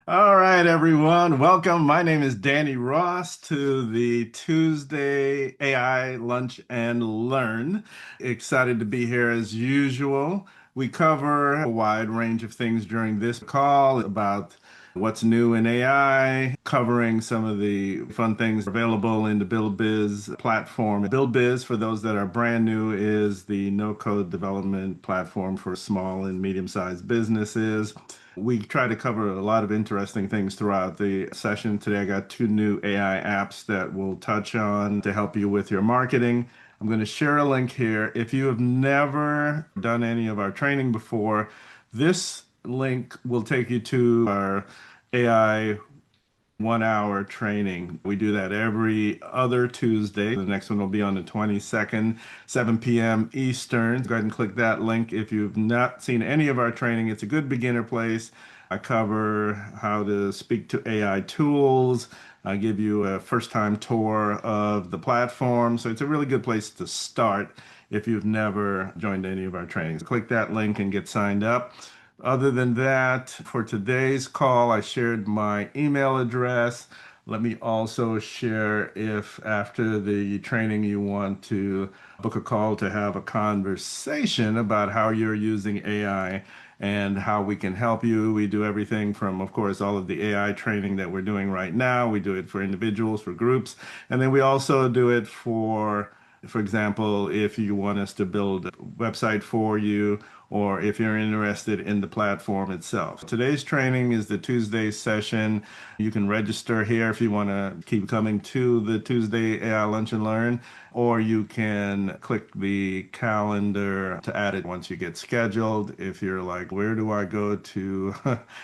All right, everyone. Welcome. My name is Danny Ross to the Tuesday AI Lunch and Learn. Excited to be here as usual. We cover a wide range of things during this call about what's new in AI, covering some of the fun things available in the Build Biz platform. Build Biz, for those that are brand new, is the no-code development platform for small and medium-sized businesses. We try to cover a lot of interesting things throughout the session. Today, I got two new AI apps that we'll touch on to help you with your marketing. I'm going to share a link here. If you have never done any of our training before, this link will take you to our AI 1 hour training. We do that every other Tuesday. The next one will be on the 22nd, 7 p.m. Eastern. Go ahead and click that link. If you've not seen any of our training, it's a good beginner place. I cover how to speak to AI tools. I give you a first-time tour of the platform. So it's a really good place to start if you've never joined any of our trainings. Click that link and get signed up. Other than that, for today's call, I shared my email address. Let me also share if after the training you want to book a call to have a conversation about how you're using AI and how we can help you. We do everything from, of course, all of the AI training that we're doing right now. We do it for individuals, for groups, and then we also do it for example, if you want us to build a website for you, or if you're interested in the platform itself. Today's training is the Tuesday session. You can register here if you want to keep coming to the Tuesday AI Lunch and Learn, or you can click the calendar to add it once you get scheduled. If you're like, where do I go to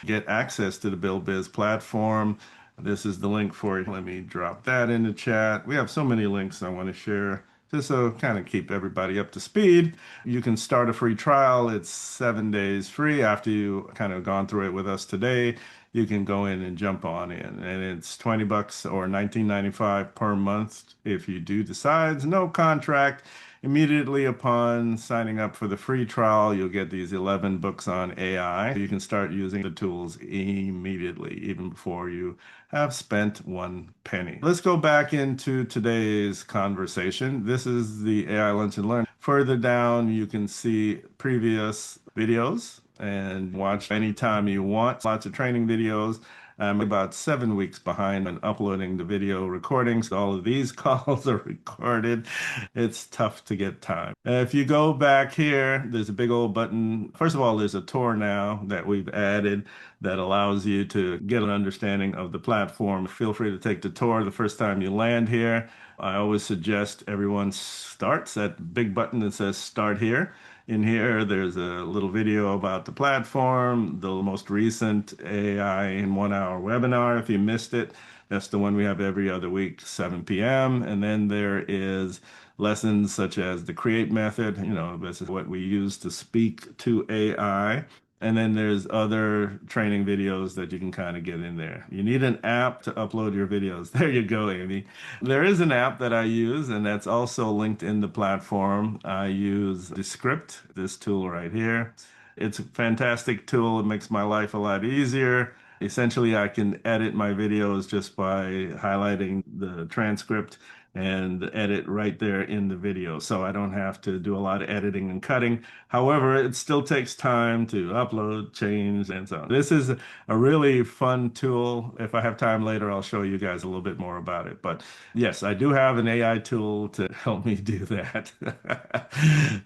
get access to the Build Biz platform? This is the link for it. Let me drop that in the chat. We have so many links I want to share just so kind of keep everybody up to speed. You can start a free trial. It's 7 days free. After you kind of gone through it with us today, you can go in and jump on in. And it's 20 bucks or 19.95 per month if you do decide. No contract. Immediately upon signing up for the free trial, you'll get these 11 books on AI. You can start using the tools immediately, even before you have spent one penny. Let's go back into today's conversation. This is the AI Lunch and Learn. Further down, you can see previous videos and watch anytime you want. Lots of training videos. I'm about 7 weeks behind on uploading the video recordings. All of these calls are recorded. It's tough to get time. If you go back here, there's a big old button. First of all, there's a tour now that we've added that allows you to get an understanding of the platform. Feel free to take the tour the first time you land here. I always suggest everyone starts at the big button that says Start Here. In here, there's a little video about the platform, the most recent AI in 1 hour webinar. If you missed it, that's the one we have every other week, 7 p.m. And then there is lessons such as the create method. This is what we use to speak to AI. And then there's other training videos that you can kind of get in there. You need an app to upload your videos. There you go, Amy. There is an app that I use, and that's also linked in the platform. I use Descript, this tool right here. It's a fantastic tool. It makes my life a lot easier. Essentially, I can edit my videos just by highlighting the transcript and edit right there in the video. So I don't have to do a lot of editing and cutting. However, it still takes time to upload, change, and so on. This is a really fun tool. If I have time later, I'll show you guys a little bit more about it. But yes, I do have an AI tool to help me do that.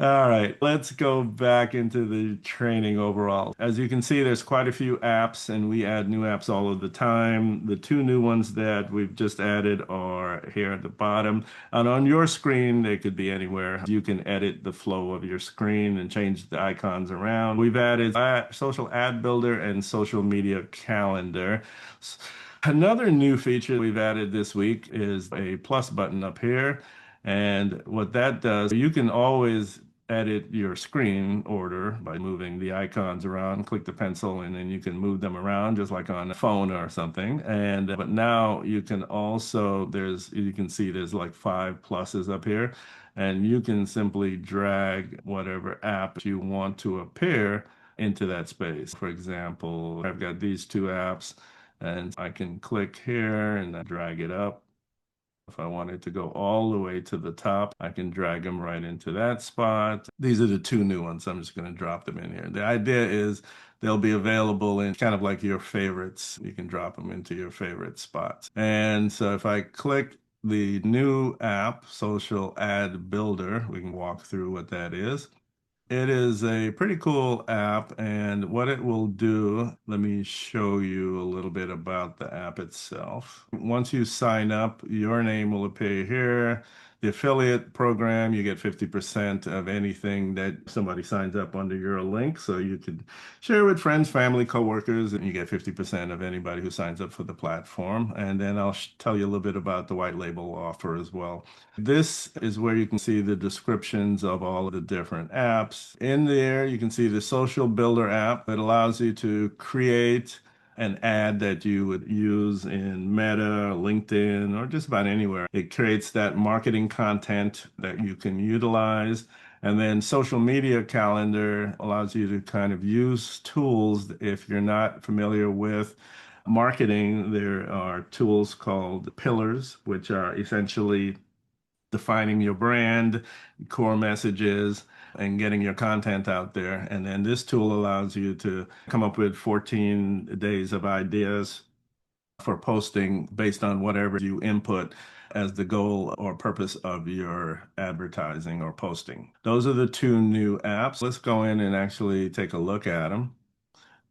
All right, let's go back into the training overall. As you can see, there's quite a few apps, and we add new apps all of the time. The two new ones that we've just added are here at the bottom. And on your screen, they could be anywhere. You can edit the flow of your screen and change the icons around. We've added social ad builder and social media calendar. Another new feature we've added this week is a plus button up here. And what that does, you can always edit your screen order by moving the icons around, click the pencil, and then you can move them around just like on a phone or something. And but now you can also, you can see there's like 5 pluses up here, and you can simply drag whatever app you want to appear into that space. For example, I've got these two apps. And I can click here and I drag it up. If I wanted to go all the way to the top, I can drag them right into that spot. These are the two new ones. I'm just going to drop them in here. The idea is they'll be available in kind of like your favorites. You can drop them into your favorite spots. And so if I click the new app, Social Ad Builder, we can walk through what that is. It is a pretty cool app, and what it will do, let me show you a little bit about the app itself. Once you sign up, your name will appear here. The affiliate program, you get 50% of anything that somebody signs up under your link. So you could share with friends, family, coworkers, and you get 50% of anybody who signs up for the platform. And then I'll tell you a little bit about the white label offer as well. This is where you can see the descriptions of all of the different apps. In there, you can see the Social Builder app that allows you to create an ad that you would use in Meta, LinkedIn, or just about anywhere. It creates that marketing content that you can utilize. And then social media calendar allows you to kind of use tools if you're not familiar with marketing. There are tools called pillars, which are essentially defining your brand, core messages, and getting your content out there. And then this tool allows you to come up with 14 days of ideas for posting based on whatever you input as the goal or purpose of your advertising or posting. Those are the two new apps. Let's go in and actually take a look at them.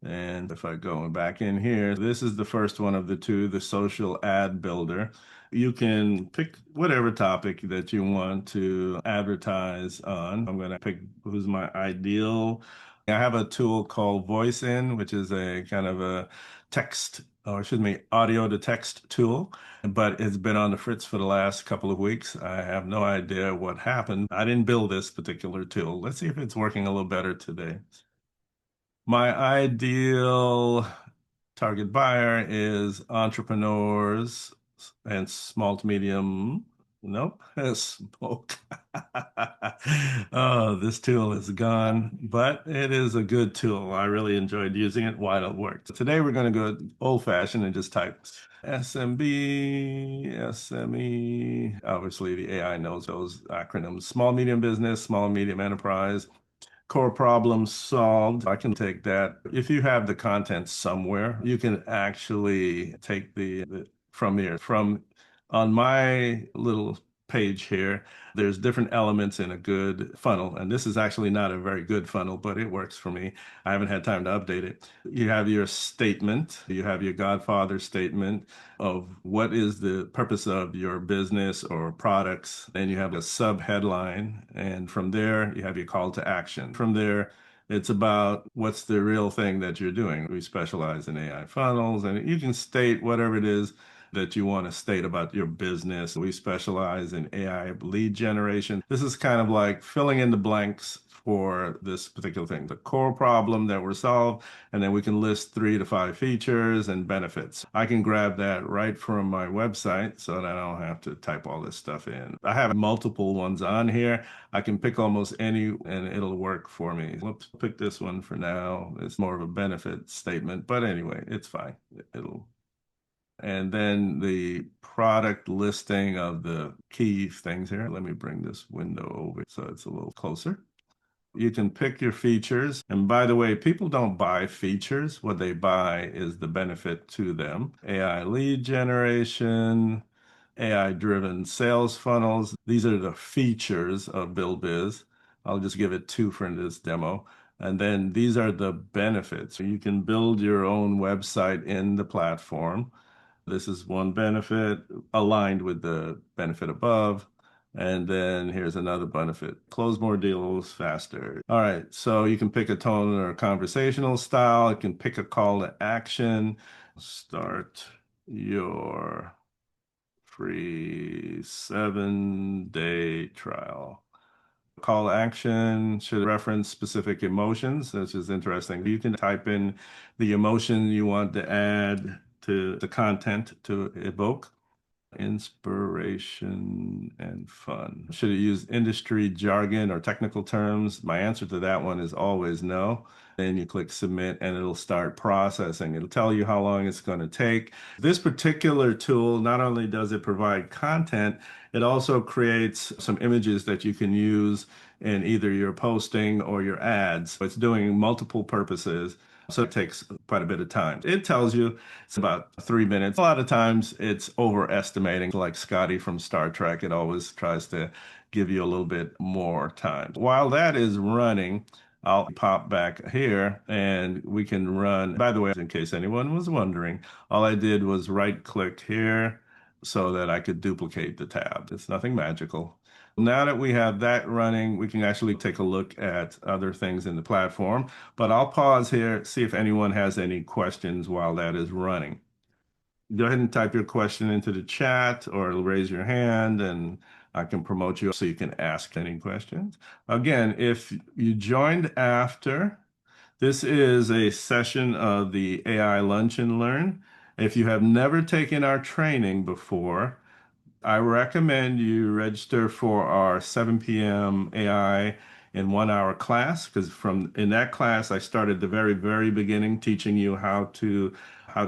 And if I go back in here, this is the first one of the two, the social ad builder. You can pick whatever topic that you want to advertise on. I'm going to pick who's my ideal. I have a tool called Voice In, which is a kind of a text, or excuse me, audio to text tool, but it's been on the fritz for the last couple of weeks. I have no idea what happened. I didn't build this particular tool. Let's see if it's working a little better today. My ideal target buyer is entrepreneurs and small to medium. Nope, smoke. Oh, this tool is gone, but it is a good tool. I really enjoyed using it while it worked. Today we're going to go old fashioned and just type SMB, SME. Obviously, the AI knows those acronyms. Small, medium business, small, medium enterprise, core problem solved. I can take that. If you have the content somewhere, you can actually take the from here. From on my little page here, there's different elements in a good funnel. And this is actually not a very good funnel, but it works for me. I haven't had time to update it. You have your statement, you have your Godfather statement of what is the purpose of your business or products. Then you have a sub headline. And from there, you have your call to action. From there, it's about what's the real thing that you're doing. We specialize in AI funnels, and you can state whatever it is that you want to state about your business. We specialize in AI lead generation. This is kind of like filling in the blanks for this particular thing, the core problem that we're solved, and then we can list 3 to 5 features and benefits. I can grab that right from my website so that I don't have to type all this stuff in. I have multiple ones on here. I can pick almost any and it'll work for me. Let's pick this one for now. It's more of a benefit statement, but anyway, it's fine. It'll And then the product listing of the key things here. Let me bring this window over so it's a little closer. You can pick your features. And by the way, people don't buy features. What they buy is the benefit to them. AI lead generation, AI-driven sales funnels. These are the features of Build Biz. I'll just give it 2 for this demo. And then these are the benefits. You can build your own website in the platform. This is one benefit aligned with the benefit above. And then here's another benefit. Close more deals faster. All right, so you can pick a tone or a conversational style. You can pick a call to action. Start your free 7-day trial. Call to action should reference specific emotions, which is interesting. You can type in the emotion you want to add to the content to evoke. Inspiration and fun. Should it use industry jargon or technical terms? My answer to that one is always no. Then you click submit and it'll start processing. It'll tell you how long it's going to take. This particular tool, not only does it provide content, it also creates some images that you can use in either your posting or your ads. It's doing multiple purposes. So it takes quite a bit of time. It tells you it's about 3 minutes. A lot of times it's overestimating, like Scotty from Star Trek. It always tries to give you a little bit more time. While that is running, I'll pop back here and we can run. By the way, in case anyone was wondering, all I did was right click here so that I could duplicate the tab. It's nothing magical. Now that we have that running, we can actually take a look at other things in the platform. But I'll pause here, see if anyone has any questions while that is running. Go ahead and type your question into the chat or raise your hand and I can promote you so you can ask any questions. Again, if you joined after, this is a session of the AI Lunch and Learn. If you have never taken our training before, I recommend you register for our 7 p.m. AI in 1 hour class because from in that class I started the very beginning teaching you how to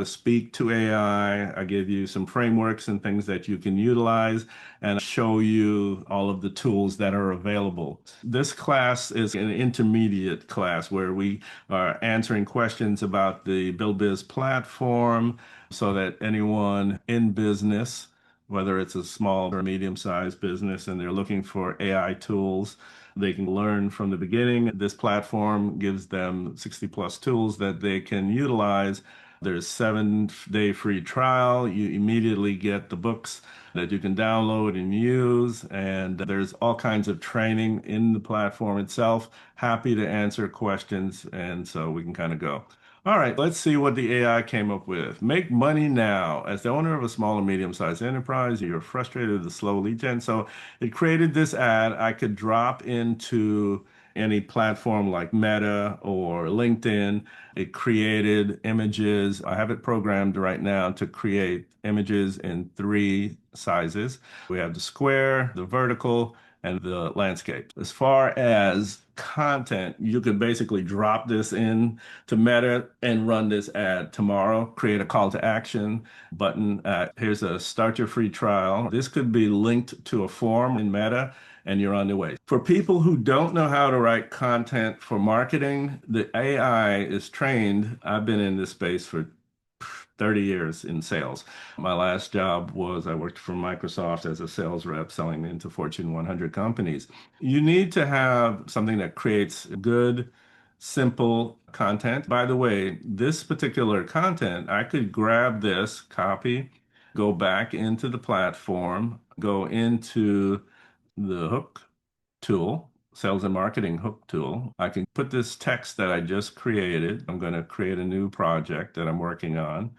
speak to AI. I give you some frameworks and things that you can utilize and show you all of the tools that are available. This class is an intermediate class where we are answering questions about the Build Biz platform so that anyone in business, whether it's a small or medium-sized business and they're looking for AI tools, they can learn from the beginning. This platform gives them 60 plus tools that they can utilize. There's 7 day free trial. You immediately get the books that you can download and use. And there's all kinds of training in the platform itself. Happy to answer questions. And so we can kind of go. All right, let's see what the AI came up with. Make money now. As the owner of a small or medium-sized enterprise, you're frustrated with the slow lead gen. So it created this ad I could drop into any platform like Meta or LinkedIn. It created images. I have it programmed right now to create images in 3 sizes. We have the square, the vertical, and the landscape. As far as content, you could basically drop this in to Meta and run this ad tomorrow. Create a call to action button. Here's a start your free trial. This could be linked to a form in Meta and you're on the way. For people who don't know how to write content for marketing, the AI is trained. I've been in this space for 30 years in sales. My last job was I worked for Microsoft as a sales rep selling into Fortune 100 companies. You need to have something that creates good, simple content. By the way, this particular content, I could grab this, copy, go back into the platform, go into the hook tool, sales and marketing hook tool. I can put this text that I just created. I'm going to create a new project that I'm working on.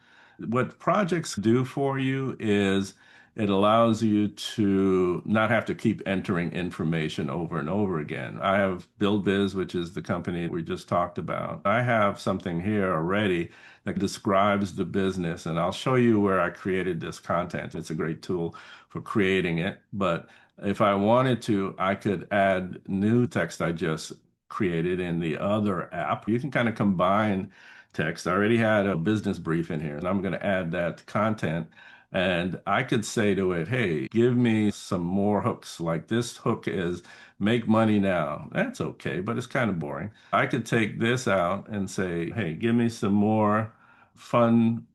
What projects do for you is it allows you to not have to keep entering information over and over again. I have Build Biz, which is the company we just talked about. I have something here already that describes the business, and I'll show you where I created this content. It's a great tool for creating it, but if I wanted to, I could add new text I just created in the other app. You can kind of combine text. I already had a business brief in here, and I'm going to add that content. And I could say to it, hey, give me some more hooks. Like this hook is make money now. That's okay, but it's kind of boring. I could take this out and say, hey, give me some more fun,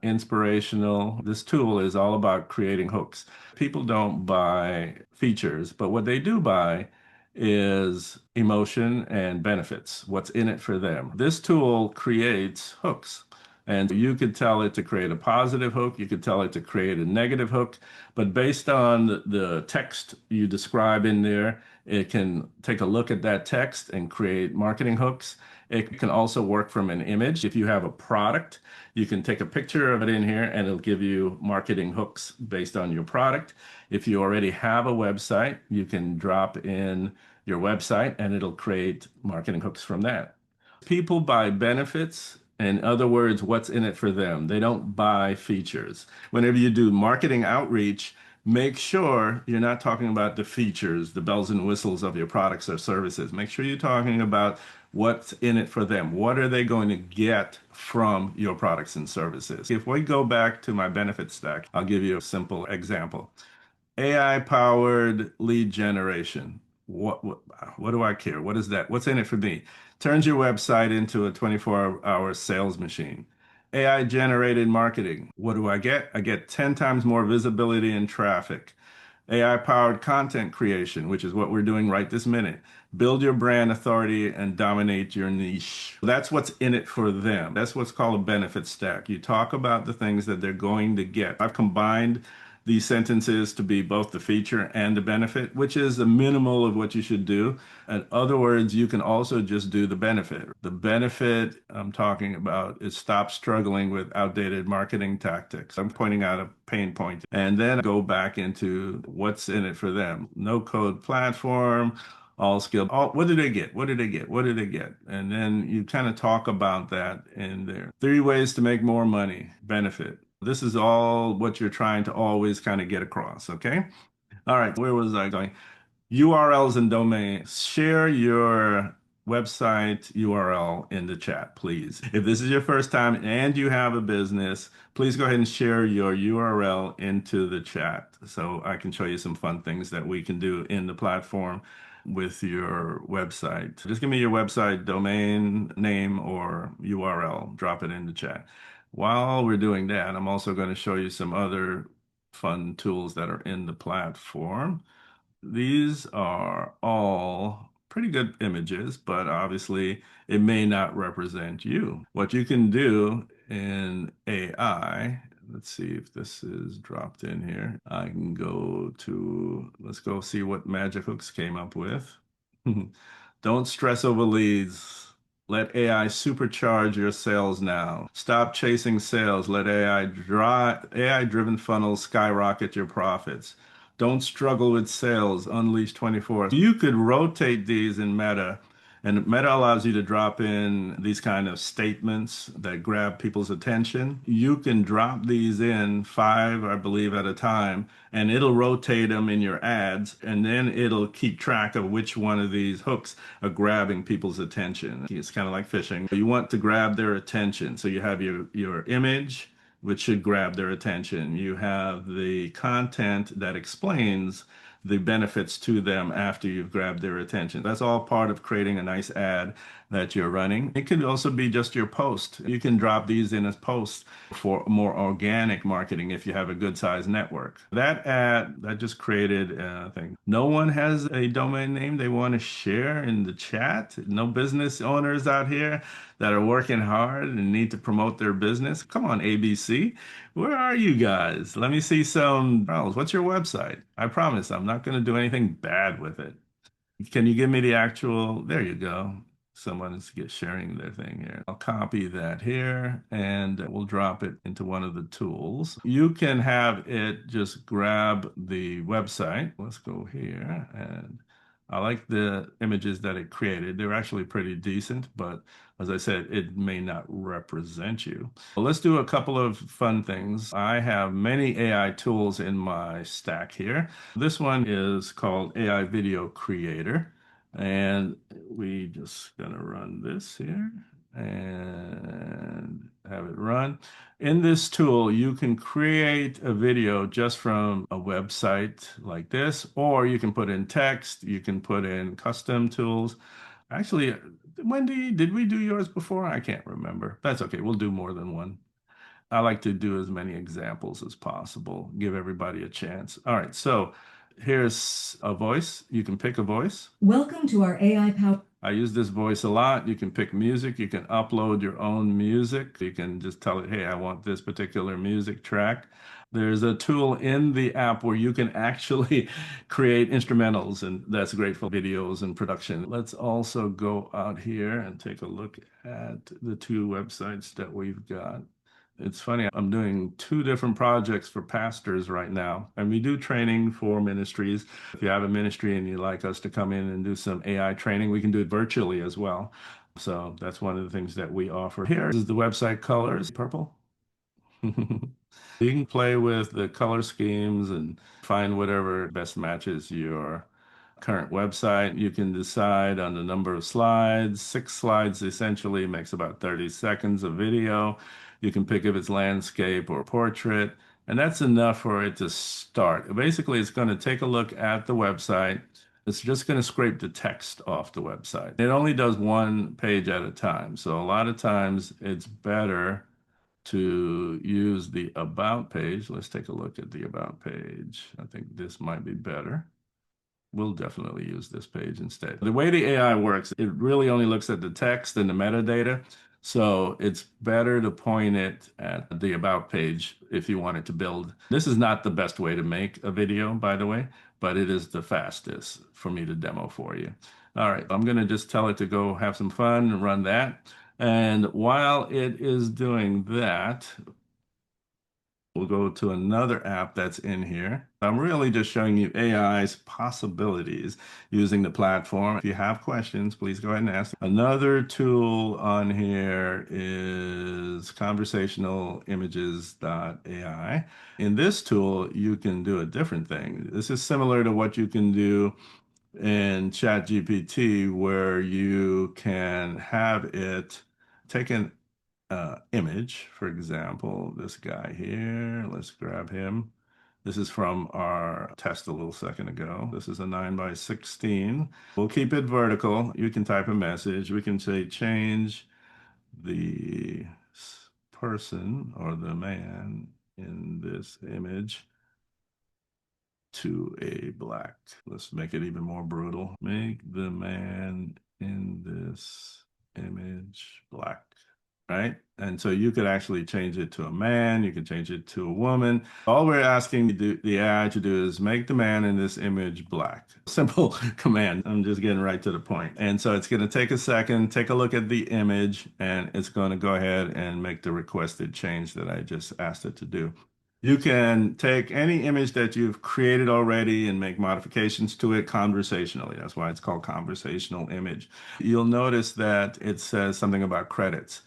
inspirational. This tool is all about creating hooks. People don't buy features, but what they do buy is emotion and benefits, what's in it for them. This tool creates hooks. And you could tell it to create a positive hook, you could tell it to create a negative hook, but based on the text you describe in there, it can take a look at that text and create marketing hooks. It can also work from an image. If you have a product, you can take a picture of it in here and it'll give you marketing hooks based on your product. If you already have a website, you can drop in your website and it'll create marketing hooks from that. People buy benefits In other words, what's in it for them? They don't buy features. Whenever you do marketing outreach, make sure you're not talking about the features, the bells and whistles of your products or services. Make sure you're talking about what's in it for them. What are they going to get from your products and services? If we go back to my benefit stack, I'll give you a simple example. AI powered lead generation. What do I care? What is that? What's in it for me? Turns your website into a 24-hour sales machine. AI generated marketing. What do I get? I get 10 times more visibility and traffic. AI powered content creation, which is what we're doing right this minute. Build your brand authority and dominate your niche. That's what's in it for them. That's what's called a benefit stack. You talk about the things that they're going to get. I've combined these sentences to be both the feature and the benefit, which is the minimal of what you should do. In other words, you can also just do the benefit. The benefit I'm talking about is stop struggling with outdated marketing tactics. I'm pointing out a pain point and then go back into what's in it for them. No code platform, all skilled. What do they get? What do they get? What do they get? And then you kind of talk about that in there. 3 ways to make more money, benefit. This is all what you're trying to always kind of get across, okay? All right, where was I going? URLs and domains. Share your website URL in the chat, please. If this is your first time and you have a business, please go ahead and share your URL into the chat so I can show you some fun things that we can do in the platform with your website. Just give me your website domain name or URL. Drop it in the chat. While we're doing that, I'm also going to show you some other fun tools that are in the platform. These are all pretty good images, but obviously it may not represent you. What you can do in AI, let's see if this is dropped in here. I can go to, let's go see what Magic Hooks came up with. Don't stress over leads. Let AI supercharge your sales now. Stop chasing sales. Let AI-driven funnels skyrocket your profits. Don't struggle with sales. Unleash 24. You could rotate these in Meta, and Meta allows you to drop in these kind of statements that grab people's attention. You can drop these in 5, I believe, at a time, and it'll rotate them in your ads, and then it'll keep track of which one of these hooks are grabbing people's attention. It's kind of like fishing. You want to grab their attention. So you have your image, which should grab their attention. You have the content that explains the benefits to them after you've grabbed their attention. That's all part of creating a nice ad that you're running. It could also be just your post. You can drop these in as posts for more organic marketing if you have a good sized network. That ad that just created a thing. No one has a domain name they want to share in the chat. No business owners out here that are working hard and need to promote their business. Come on, ABC. Where are you guys? Let me see some. What's your website? I promise I'm not going to do anything bad with it. Can you give me the actual? There you go. Someone is sharing their thing here. I'll copy that here and we'll drop it into one of the tools. You can have it just grab the website. Let's go here, and I like the images that it created. They're actually pretty decent, but as I said, it may not represent you. Well, let's do a couple of fun things. I have many AI tools in my stack here. This one is called AI Video Creator. And we just gonna run this here and have it run. In this tool, you can create a video just from a website like this, or you can put in text, you can put in custom tools. Actually, Wendy, did we do yours before? I can't remember. That's okay. We'll do more than one. I like to do as many examples as possible, give everybody a chance. All right, so here's a voice. You can pick a voice. Welcome to our AI powered. I use this voice a lot. You can pick music. You can upload your own music. You can just tell it, hey, I want this particular music track. There's a tool in the app where you can actually create instrumentals, and that's great for videos and production. Let's also go out here and take a look at the 2 websites that we've got. It's funny, I'm doing 2 different projects for pastors right now, and we do training for ministries. If you have a ministry and you'd like us to come in and do some AI training, we can do it virtually as well. So that's one of the things that we offer here. This is the website colors, purple. You can play with the color schemes and find whatever best matches your current website. You can decide on the number of slides. 6 slides essentially makes about 30 seconds of video. You can pick if it's landscape or portrait, and that's enough for it to start. Basically, it's going to take a look at the website. It's just going to scrape the text off the website. It only does one page at a time. So a lot of times it's better to use the About page. Let's take a look at the About page. I think this might be better. We'll definitely use this page instead. The way the AI works, it really only looks at the text and the metadata. So it's better to point it at the About page if you want it to build. This is not the best way to make a video, by the way, but it is the fastest for me to demo for you. All right, I'm going to just tell it to go have some fun and run that. And while it is doing that, we'll go to another app that's in here. I'm really just showing you AI's possibilities using the platform. If you have questions, please go ahead and ask. Another tool on here is conversational images.ai. In this tool, you can do a different thing. This is similar to what you can do in ChatGPT, where you can have it take an image, for example, this guy here. Let's grab him. This is from our test a little second ago. This is a 9 by 16. We'll keep it vertical. You can type a message. We can say change the person or the man in this image to a black. Let's make it even more brutal. Make the man in this image black, right? And so you could actually change it to a man, you could change it to a woman. All we're asking the AI to do is make the man in this image black. Simple command. I'm just getting right to the point. And so it's going to take a second, take a look at the image, and it's going to go ahead and make the requested change that I just asked it to do. You can take any image that you've created already and make modifications to it conversationally. That's why it's called conversational image. You'll notice that it says something about credits.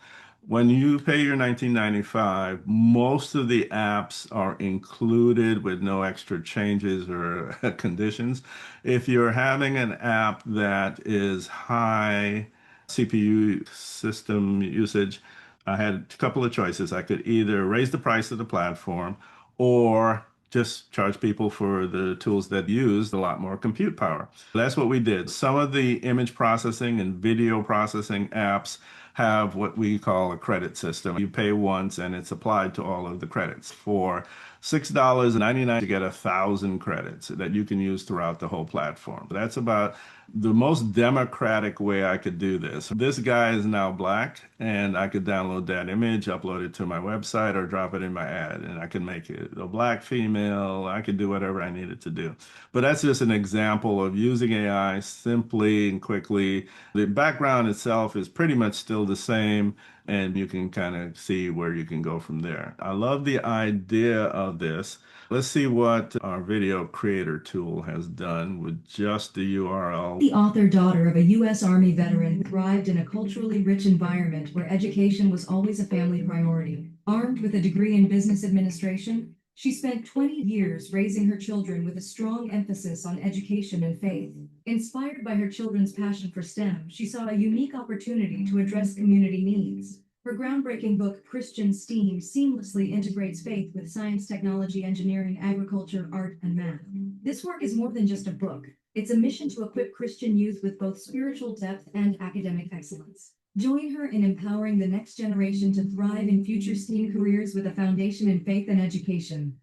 When you pay your $19.95, most of the apps are included with no extra changes or conditions. If you're having an app that is high CPU system usage, I had a couple of choices. I could either raise the price of the platform or just charge people for the tools that use a lot more compute power. That's what we did. Some of the image processing and video processing apps have what we call a credit system. You pay once and it's applied to all of the credits. For $6.99, you get 1,000 credits that you can use throughout the whole platform. That's about the most democratic way I could do this. This guy is now black, and I could download that image, upload it to my website, or drop it in my ad, and I could make it a black female. I could do whatever I needed to do. But that's just an example of using AI simply and quickly. The background itself is pretty much still the same, and you can kind of see where you can go from there. I love the idea of this. Let's see what our video creator tool has done with just the URL. The author, daughter of a U.S. Army veteran, thrived in a culturally rich environment where education was always a family priority. Armed with a degree in business administration, she spent 20 years raising her children with a strong emphasis on education and faith. Inspired by her children's passion for STEM, she saw a unique opportunity to address community needs. Her groundbreaking book, Christian STEAM, seamlessly integrates faith with science, technology, engineering, agriculture, art, and math. This work is more than just a book. It's a mission to equip Christian youth with both spiritual depth and academic excellence. Join her in empowering the next generation to thrive in future STEAM careers with a foundation in faith and education.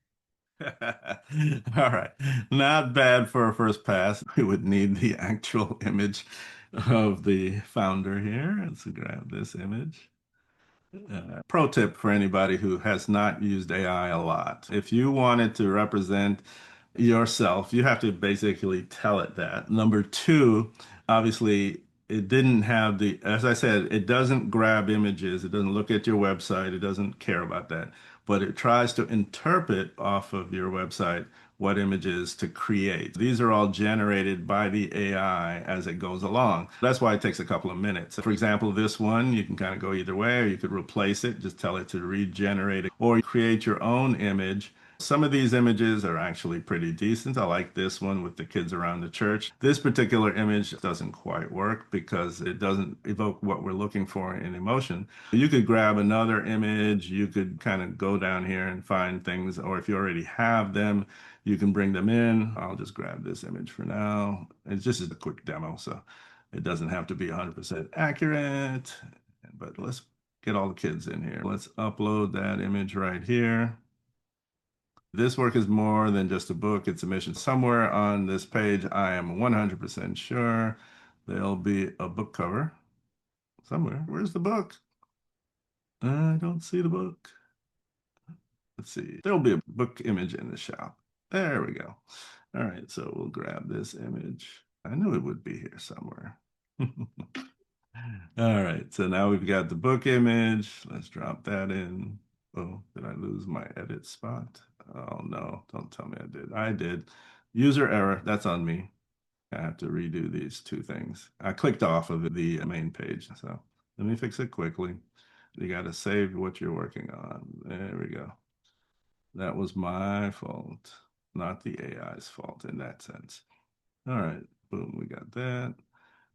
All right. Not bad for a first pass. We would need the actual image of the founder here. Let's grab this image. Pro tip for anybody who has not used AI a lot. If you wanted to represent yourself, you have to basically tell it that. Number two, obviously, it didn't have the, as I said, it doesn't grab images. It doesn't look at your website. It doesn't care about that. But it tries to interpret off of your website what images to create. These are all generated by the AI as it goes along. That's why it takes a couple of minutes. For example, this one, you can kind of go either way, or you could replace it, just tell it to regenerate it, or create your own image. Some of these images are actually pretty decent. I like this one with the kids around the church. This particular image doesn't quite work because it doesn't evoke what we're looking for in emotion. You could grab another image, you could kind of go down here and find things, or if you already have them, you can bring them in. I'll just grab this image for now. It's just a quick demo, so it doesn't have to be 100% accurate, but let's get all the kids in here. Let's upload that image right here. This work is more than just a book, it's a mission. Somewhere on this page, I am 100% sure there'll be a book cover somewhere. Where's the book? I don't see the book. Let's see. There'll be a book image in the shop. There we go. All right, so we'll grab this image. I knew it would be here somewhere. All right, so now we've got the book image. Let's drop that in. Oh, did I lose my edit spot? Oh no, don't tell me I did. I did. User error, that's on me. I have to redo these two things. I clicked off of the main page, so let me fix it quickly. You got to save what you're working on. There we go. That was my fault, not the AI's fault in that sense. All right, boom, we got that.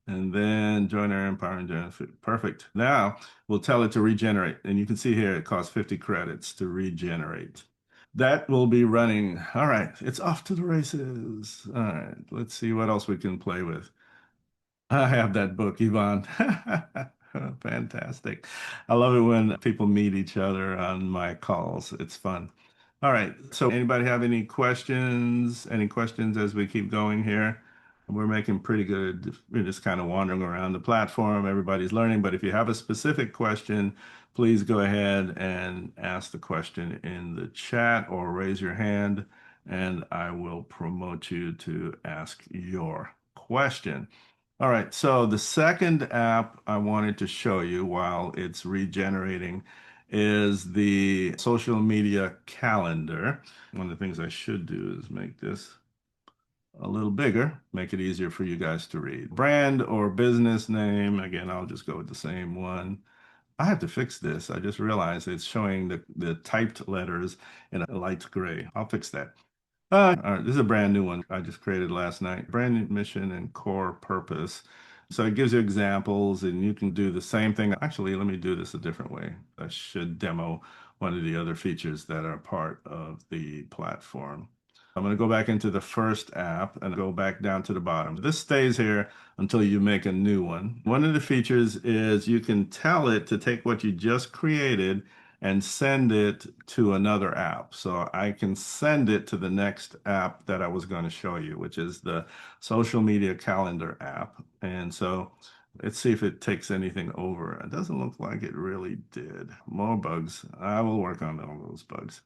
And then join our empire and generate. Perfect. Now we'll tell it to regenerate. And you can see here it costs 50 credits to regenerate. That will be running. All right, it's off to the races. All right, let's see what else we can play with. I have that book, Yvonne. Fantastic. I love it when people meet each other on my calls. It's fun. All right. So anybody have any questions? Any questions as we keep going here? We're making pretty good. We're just kind of wandering around the platform. Everybody's learning. But if you have a specific question, please go ahead and ask the question in the chat or raise your hand, and I will promote you to ask your question. All right, so the second app I wanted to show you while it's regenerating is the social media calendar. One of the things I should do is make this a little bigger, make it easier for you guys to read. Brand or business name, again, I'll just go with the same one. I have to fix this. I just realized it's showing the typed letters in a light gray. I'll fix that. All right, this is a brand new one I just created last night. Brand new mission and core purpose. So it gives you examples and you can do the same thing. Actually, let me do this a different way. I should demo one of the other features that are part of the platform. I'm going to go back into the first app and go back down to the bottom. This stays here until you make a new one. One of the features is you can tell it to take what you just created and send it to another app. So I can send it to the next app that I was going to show you, which is the social media calendar app. And so let's see if it takes anything over. It doesn't look like it really did. More bugs. I will work on all those bugs.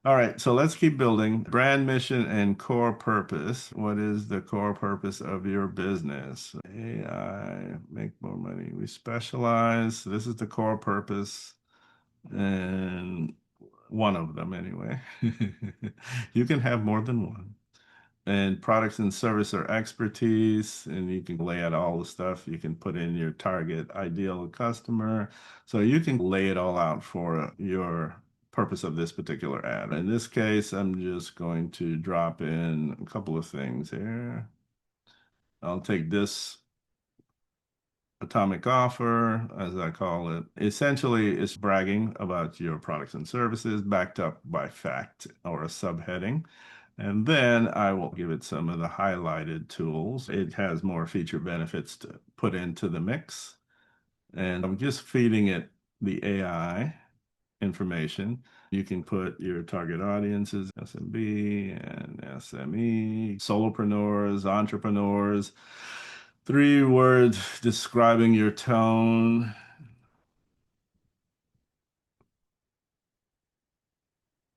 All right, so let's keep building. Brand mission and core purpose. What is the core purpose of your business? AI, make more money. We specialize. This is the core purpose and one of them anyway. You can have more than one. And products and service or expertise, and you can lay out all the stuff. You can put in your target ideal customer. So you can lay it all out for your purpose of this particular ad. In this case, I'm just going to drop in a couple of things here. I'll take this atomic offer, as I call it. Essentially, it's bragging about your products and services backed up by fact or a subheading. And then I will give it some of the highlighted tools. It has more feature benefits to put into the mix. And I'm just feeding it the AI information. You can put your target audiences, SMB and SME, solopreneurs, entrepreneurs, 3 words describing your tone.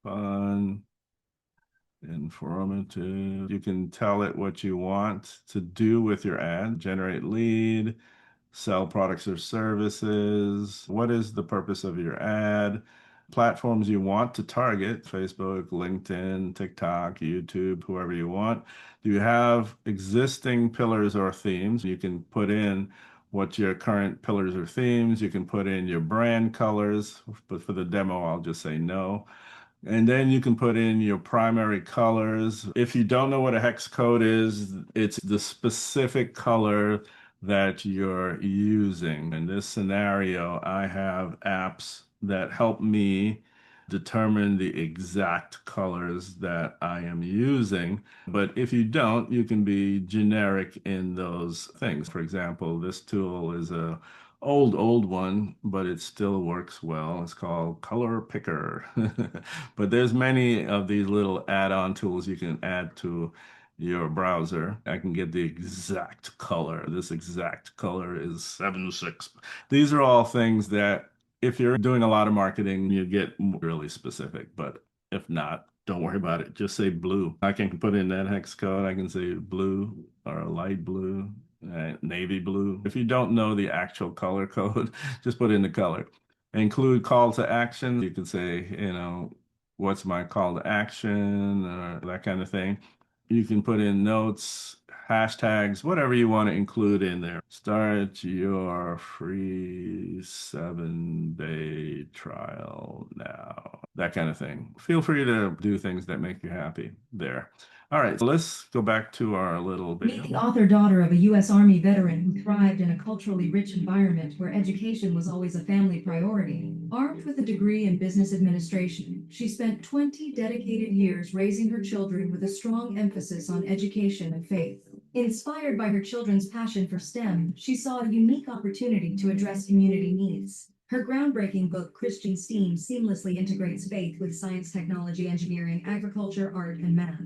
Fun, informative. You can tell it what you want to do with your ad, generate lead, sell products or services. What is the purpose of your ad? platforms you want to target, Facebook, LinkedIn, TikTok, YouTube, whoever you want. Do you have existing pillars or themes? You can put in what your current pillars or themes. You can put in your brand colors, but for the demo, I'll just say no. And then you can put in your primary colors. If you don't know what a hex code is, it's the specific color that you're using. In this scenario, I have apps that help me determine the exact colors that I am using. But if you don't, you can be generic in those things. For example, this tool is a old one, but it still works well. It's called Color Picker. But there's many of these little add-on tools you can add to your browser. I can get the exact color. This exact color is 7.6. These are all things that if you're doing a lot of marketing, you get really specific. But if not, don't worry about it. Just say blue. I can put in that hex code. I can say blue or light blue, navy blue. If you don't know the actual color code, just put in the color. Include call to action. You can say, what's my call to action or that kind of thing. You can put in notes, hashtags, whatever you want to include in there. Start your free 7-day trial now. That kind of thing. Feel free to do things that make you happy there. All right, so let's go back to our little Meet the video. author daughter of a U.S. Army veteran who thrived in a culturally rich environment where education was always a family priority. Armed with a degree in business administration, she spent 20 dedicated years raising her children with a strong emphasis on education and faith. Inspired by her children's passion for STEM, she saw a unique opportunity to address community needs. Her groundbreaking book, Christian STEAM, seamlessly integrates faith with science, technology, engineering, agriculture, art, and math.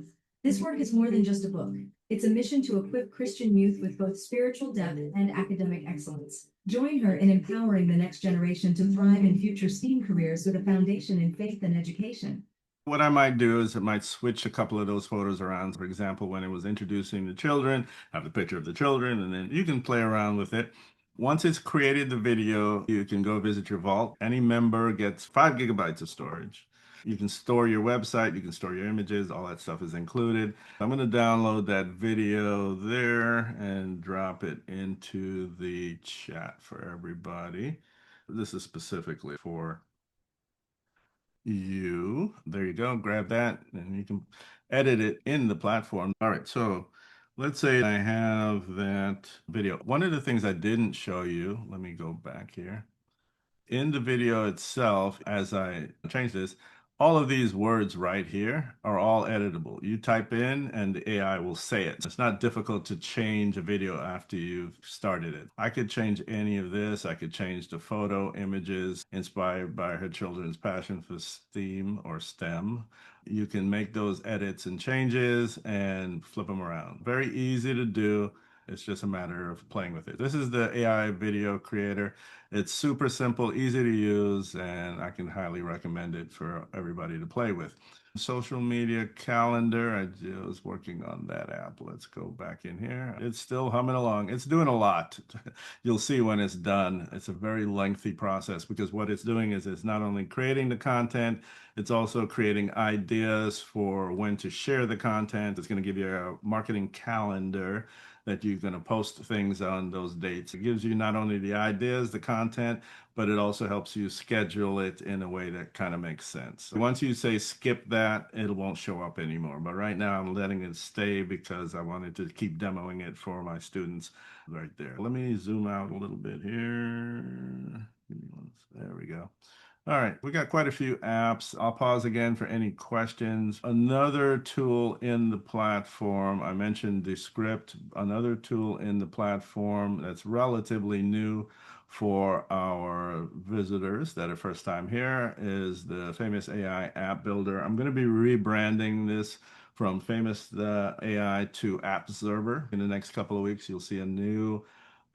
This work is more than just a book. It's a mission to equip Christian youth with both spiritual depth and academic excellence. Join her in empowering the next generation to thrive in future STEAM careers with a foundation in faith and education. What I might do is I might switch a couple of those photos around. For example, when it was introducing the children, have the picture of the children, and then you can play around with it. Once it's created the video, you can go visit your vault. Any member gets 5 GB of storage. You can store your website, you can store your images, all that stuff is included. I'm going to download that video there and drop it into the chat for everybody. This is specifically for you. There you go. Grab that and you can edit it in the platform. All right. So let's say I have that video. One of the things I didn't show you, let me go back here. In the video itself, as I change this, all of these words right here are all editable. You type in and the AI will say it. It's not difficult to change a video after you've started it. I could change any of this. I could change the photo images inspired by her children's passion for STEAM or STEM. You can make those edits and changes and flip them around. Very easy to do. It's just a matter of playing with it. This is the AI video creator. It's super simple, easy to use, and I can highly recommend it for everybody to play with. Social media calendar, I was working on that app. Let's go back in here. It's still humming along. It's doing a lot. You'll see when it's done. It's a very lengthy process because what it's doing is it's not only creating the content, it's also creating ideas for when to share the content. It's going to give you a marketing calendar that you're going to post things on those dates. It gives you not only the ideas, the content, but it also helps you schedule it in a way that kind of makes sense. Once you say skip that, it won't show up anymore. But right now I'm letting it stay because I wanted to keep demoing it for my students right there. Let me zoom out a little bit here. There we go. All right, we got quite a few apps. I'll pause again for any questions. Another tool in the platform, I mentioned the script, another tool in the platform that's relatively new for our visitors that are first time here is the famous AI App Builder. I'm going to be rebranding this from famous AI to App Server. In the next couple of weeks, you'll see a new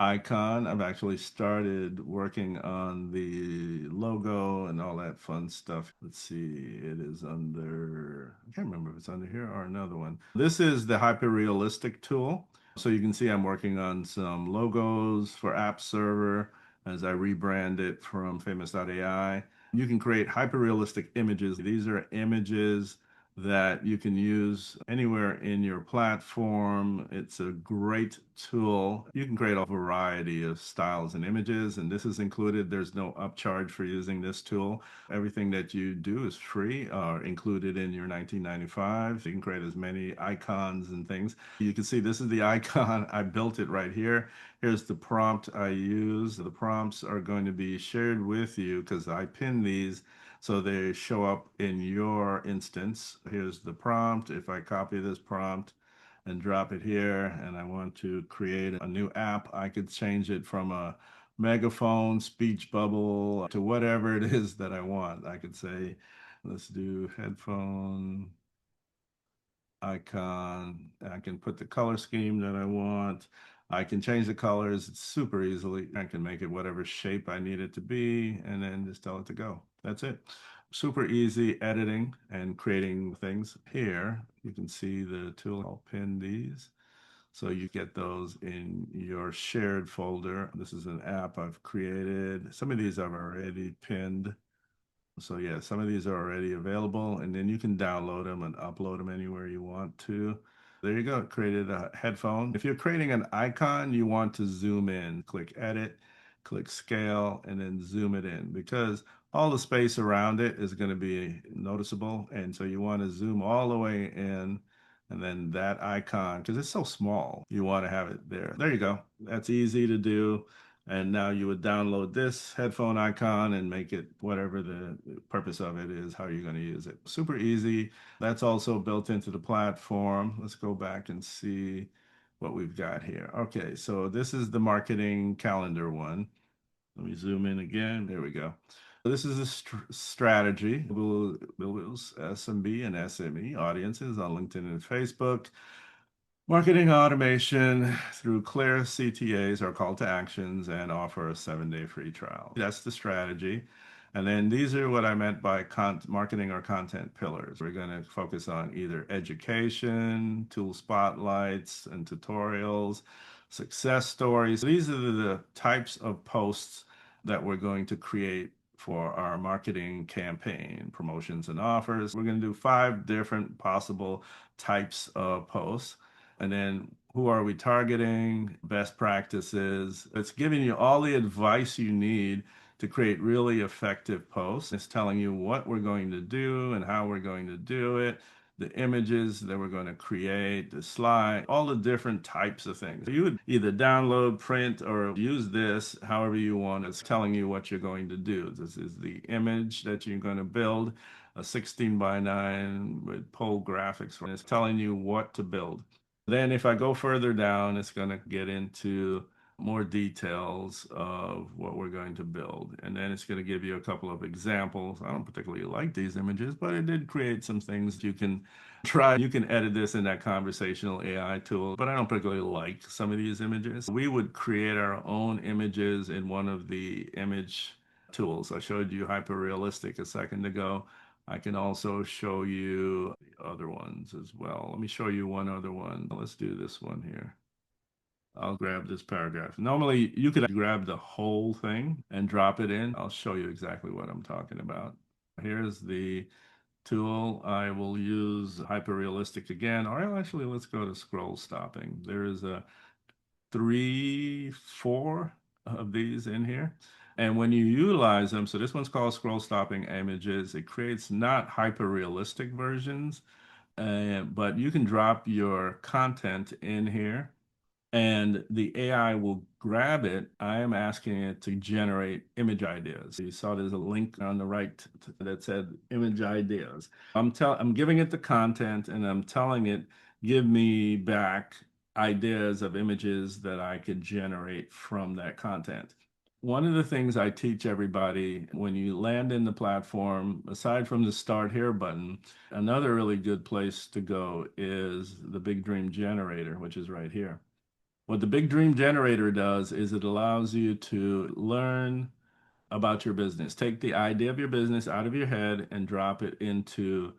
icon. I've actually started working on the logo and all that fun stuff. Let's see, it is under, I can't remember if it's under here or another one. This is the Hyperrealistic tool. So you can see I'm working on some logos for App Server as I rebrand it from famous.ai. You can create hyperrealistic images. These are images that you can use anywhere in your platform. It's a great tool. You can create a variety of styles and images, and this is included. There's no upcharge for using this tool. Everything that you do is free or included in your 1995. You can create as many icons and things. You can see this is the icon. I built it right here. Here's the prompt I use. The prompts are going to be shared with you because I pinned these so they show up in your instance. Here's the prompt. If I copy this prompt and drop it here and I want to create a new app, I could change it from a megaphone, speech bubble to whatever it is that I want. I could say, let's do headphone icon. I can put the color scheme that I want. I can change the colors super easily. I can make it whatever shape I need it to be and then just tell it to go. That's it. Super easy editing and creating things. Here, you can see the tool. I'll pin these. So you get those in your shared folder. This is an app I've created. Some of these I've already pinned. So yeah, some of these are already available, and then you can download them and upload them anywhere you want to. There you go, created a headphone. If you're creating an icon, you want to zoom in, click edit, click scale, and then zoom it in because all the space around it is going to be noticeable. And so you want to zoom all the way in, and then that icon, because it's so small, you want to have it there. There you go. That's easy to do. And now you would download this headphone icon and make it whatever the purpose of it is, how you're going to use it. Super easy. That's also built into the platform. Let's go back and see what we've got here. Okay, so this is the marketing calendar one. Let me zoom in again. There we go. This is a strategy. We'll build SMB and SME audiences on LinkedIn and Facebook. Marketing automation through clear CTAs or call to actions and offer a 7-day free trial. That's the strategy. And then these are what I meant by marketing or content pillars. We're going to focus on either education, tool spotlights and tutorials, success stories. These are the types of posts that we're going to create for our marketing campaign, promotions and offers. We're going to do 5 different possible types of posts. And then who are we targeting? Best practices. It's giving you all the advice you need to create really effective posts. It's telling you what we're going to do and how we're going to do it, the images that we're going to create, the slide, all the different types of things. You would either download, print, or use this however you want. It's telling you what you're going to do. This is the image that you're going to build, a 16 by 9 with pole graphics. It's telling you what to build. Then if I go further down, it's going to get into more details of what we're going to build. And then it's going to give you a couple of examples. I don't particularly like these images, but it did create some things you can try. You can edit this in that conversational AI tool, but I don't particularly like some of these images. We would create our own images in one of the image tools. I showed you Hyperrealistic a second ago. I can also show you other ones as well. Let me show you one other one. Let's do this one here. I'll grab this paragraph. Normally, you could grab the whole thing and drop it in. I'll show you exactly what I'm talking about. Here's the tool. I will use Hyperrealistic again, or actually, let's go to scroll stopping. There is a 3, 4 of these in here. And when you utilize them, so this one's called scroll stopping images. It creates not hyper realistic versions, but you can drop your content in here and the AI will grab it. I am asking it to generate image ideas. You saw there's a link on the right that said image ideas. I'm giving it the content and I'm telling it, give me back ideas of images that I could generate from that content. One of the things I teach everybody when you land in the platform, aside from the Start Here button, another really good place to go is the Big Dream Generator, which is right here. What the Big Dream Generator does is it allows you to learn about your business. Take the idea of your business out of your head and drop it into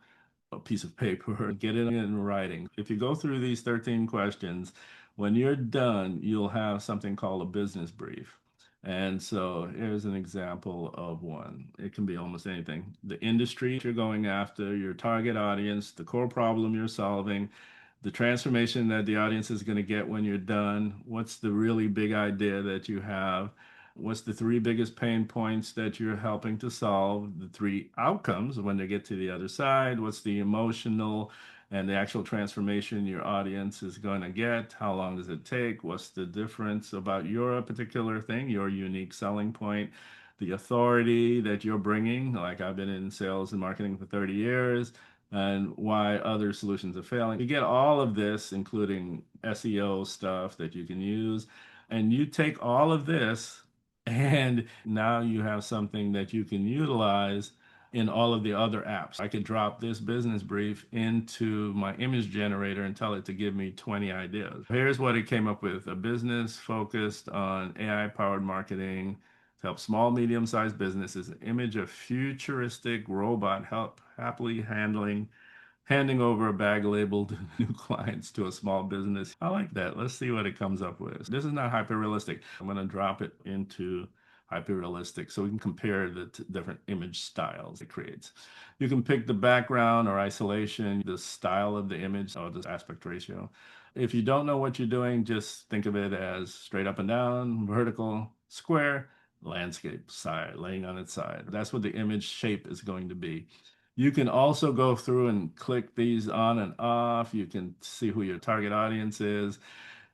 a piece of paper, get it in writing. If you go through these 13 questions, when you're done, you'll have something called a business brief. And so here's an example of one. It can be almost anything. The industry you're going after, your target audience, the core problem you're solving, the transformation that the audience is going to get when you're done. What's the really big idea that you have? What's the three biggest pain points that you're helping to solve? The three outcomes when they get to the other side? What's the emotional and the actual transformation your audience is going to get? How long does it take? What's the difference about your particular thing, your unique selling point? The authority that you're bringing, like I've been in sales and marketing for 30 years, and why other solutions are failing. You get all of this, including SEO stuff that you can use, and you take all of this, and now you have something that you can utilize in all of the other apps. I could drop this business brief into my image generator and tell it to give me 20 ideas. Here's what it came up with: a business focused on AI powered marketing to help small, medium-sized businesses. An image of futuristic robot help happily handing over a bag labeled new clients to a small business. I like that. Let's see what it comes up with. This is not hyper realistic. I'm going to drop it into hyper realistic so we can compare the different image styles it creates. You can pick the background or isolation, the style of the image, or the aspect ratio. If you don't know what you're doing, just think of it as straight up and down, vertical, square, landscape, side, laying on its side. That's what the image shape is going to be. You can also go through and click these on and off. You can see who your target audience is.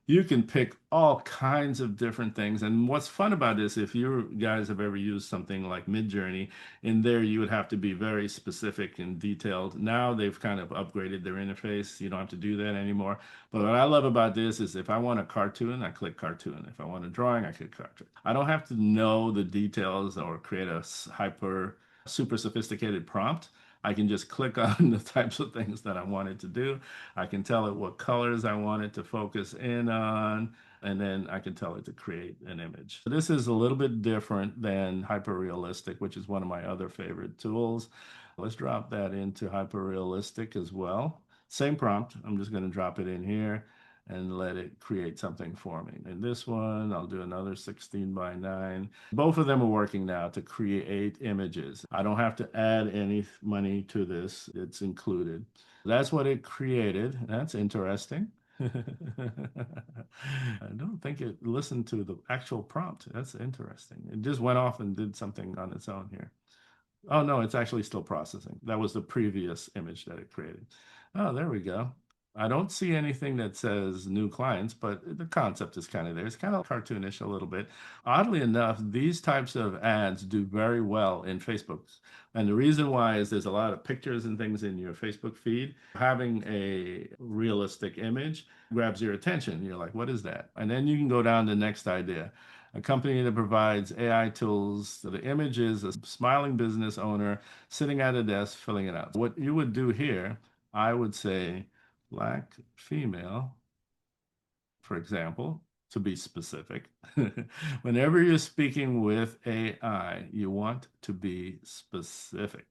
You can pick all kinds of different things. And what's fun about this, if you guys have ever used something like Midjourney, in there you would have to be very specific and detailed. Now they've kind of upgraded their interface. You don't have to do that anymore. But what I love about this is if I want a cartoon, I click cartoon. If I want a drawing, I click cartoon. I don't have to know the details or create a super sophisticated prompt. I can just click on the types of things that I wanted to do. I can tell it what colors I want it to focus in on, and then I can tell it to create an image. This is a little bit different than Hyperrealistic, which is one of my other favorite tools. Let's drop that into Hyperrealistic as well. Same prompt. I'm just going to drop it in here and let it create something for me. In this one, I'll do another 16 by 9. Both of them are working now to create images. I don't have to add any money to this. It's included. That's what it created. That's interesting. I don't think it listened to the actual prompt. That's interesting. It just went off and did something on its own here. Oh no, it's actually still processing. That was the previous image that it created. Oh, there we go. I don't see anything that says new clients, but the concept is kind of there. It's kind of cartoonish a little bit. Oddly enough, these types of ads do very well in Facebook. And the reason why is there's a lot of pictures and things in your Facebook feed. Having a realistic image grabs your attention. You're like, what is that? And then you can go down to the next idea. A company that provides AI tools. So the image is a smiling business owner sitting at a desk filling it out. What you would do here, I would say Black female, for example, to be specific. Whenever you're speaking with AI, you want to be specific.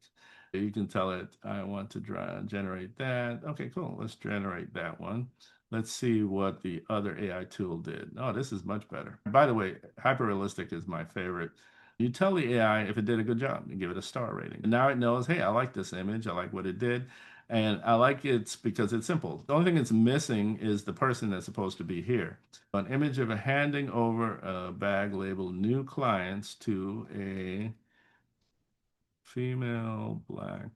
You can tell it, I want to generate that. Okay, cool. Let's generate that one. Let's see what the other AI tool did. Oh, this is much better. By the way, Hyperrealistic is my favorite. You tell the AI if it did a good job and give it a star rating. And now it knows, hey, I like this image. I like what it did. And I like it because it's simple. The only thing it's missing is the person that's supposed to be here. An image of a handing over a bag labeled new clients to a female Black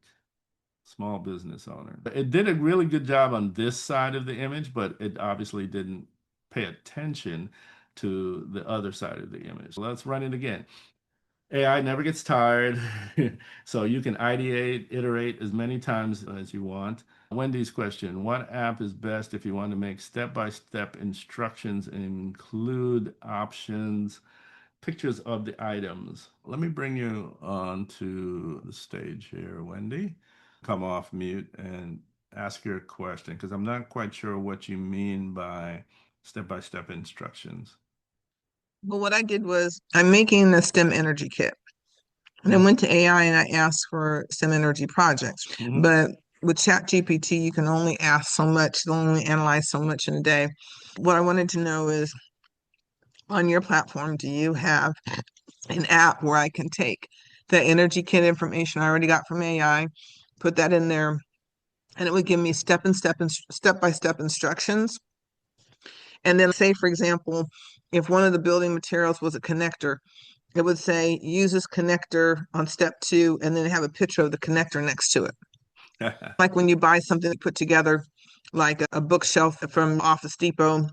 small business owner. It did a really good job on this side of the image, but it obviously didn't pay attention to the other side of the image. Let's run it again. AI never gets tired, so you can ideate, iterate as many times as you want. Wendy's question: what app is best if you want to make step-by-step instructions and include options, pictures of the items? Let me bring you onto the stage here, Wendy. Come off mute and ask your question because I'm not quite sure what you mean by step-by-step instructions. Well, what I did was I'm making a STEM energy kit. And I went to AI and I asked for STEM energy projects. Mhm. But with ChatGPT, you can only ask so much, you only analyze so much in a day. What I wanted to know is on your platform, do you have an app where I can take the energy kit information I already got from AI, put that in there, and it would give me step by step instructions. And then say, for example, if one of the building materials was a connector, it would say use this connector on step 2, and then have a picture of the connector next to it. Like when you buy something put together, like a bookshelf from Office Depot,